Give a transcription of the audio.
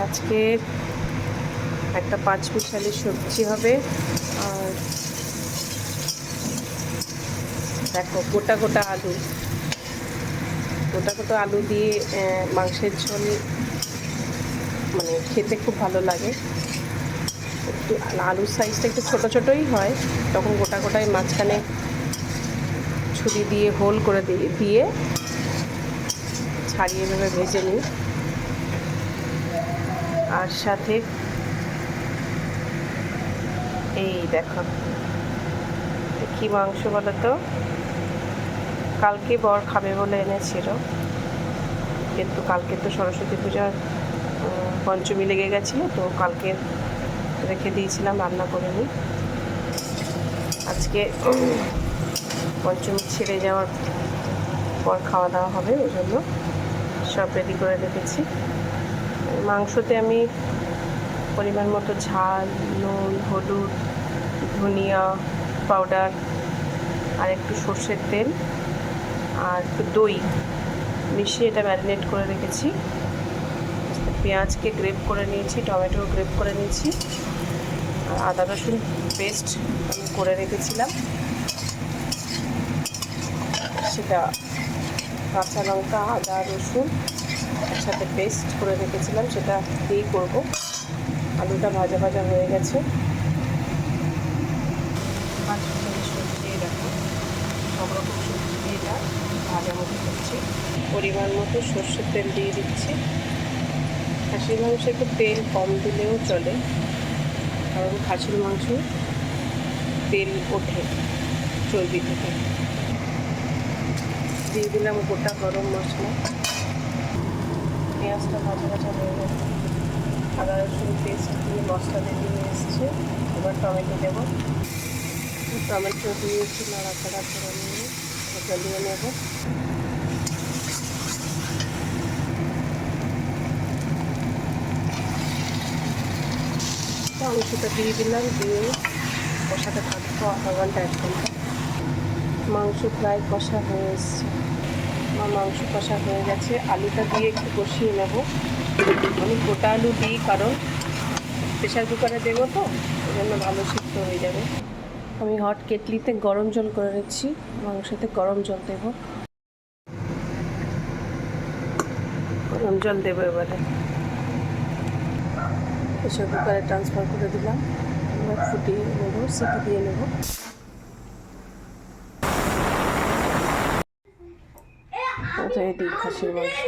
আজকে একটা 5 মিশালি সবজি হবে। আর দেখো গোটা গোটা আলু দিয়ে মাংসের ঝোল মানে খেতে খুব ভালো লাগে। একটু আলুর সাইজটা একটু ছোটো ছোটোই হয়, তখন গোটা গোটায় মাঝখানে ছুরি দিয়ে হোল করে দিয়ে ছাড়িয়ে ভেবে ভেজে নিই। আর সাথে এই দেখো কি মাংস বলো তো, কালকে বর খাবে বলে এনেছিল, কিন্তু কালকে তো সরস্বতী পূজার পঞ্চমী লেগে গেছিলো, তো কালকে রেখে দিয়েছিলাম, রান্না করে নিই। আজকে পঞ্চমী ছেড়ে যাওয়ার পর খাওয়া দাওয়া হবে, ওই জন্য সব রেডি করে রেখেছি। মাংসতে আমি পরিমাণ মতো ঝাল, নুন, হলুদ, ধনিয়া পাউডার আর একটু সর্ষের তেল আর একটু দই মিশিয়ে এটা ম্যারিনেট করে রেখেছি। পেঁয়াজকে গ্রেট করে নিয়েছি, টমেটো গ্রেট করে নিয়েছি, আর আদা রসুন পেস্ট আমি করে রেখেছিলাম, সেটা কাঁচা লঙ্কা আদা রসুন একসাথে পেস্ট করে রেখেছিলাম, সেটা দিয়েই করবো। আলুটা ভাজা ভাজা হয়ে গেছে। সবজি দিয়ে রাখো, সব রকম সবজি দিয়ে এটা ভাজা মতো করছি। পরিমাণ মতো সর্ষের তেল দিয়ে দিচ্ছি। খাসির মাংসে একটু তেল কম দিলেও চলে, কারণ খাসির মাংস তেল ওঠে চর্বি থেকে। দিয়ে দিলাম গোটা গরম মশলা। পেঁয়াজটা ভাজা ভাজা হয়ে গেছে, আদা রসুন পেস্ট দিয়ে মশলা দিয়ে এসছে। এবার টমেটো দেবো, টমেটো দিয়েছি, নাড়াচাড়া করে নিয়ে জ্বালিয়ে নেব। মাংসটা দিয়ে দিলাম, দিয়ে কষাতে থাকবো আধা ঘন্টা 1 ঘন্টা। মাংস প্রায় কষা হয়ে এসছে, আমার মাংস কষা হয়ে গেছে। আলুটা দিয়ে একটু কষিয়ে নেব। আমি গোটা আলু দিই, কারণ প্রেশার কুকারে দেবো তো, ওই জন্য ভালো সিদ্ধ হয়ে যাবে। আমি হট কেটলিতে গরম জল করে নিচ্ছি, মাংসতে গরম জল দেব। গরম জল দেবো এবারে, প্রেশার কুকারে ট্রান্সফার করে দিলাম। এবার ফুটিয়ে নেবো, সিটি দিয়ে নেব। রেডি খাসির মাংস।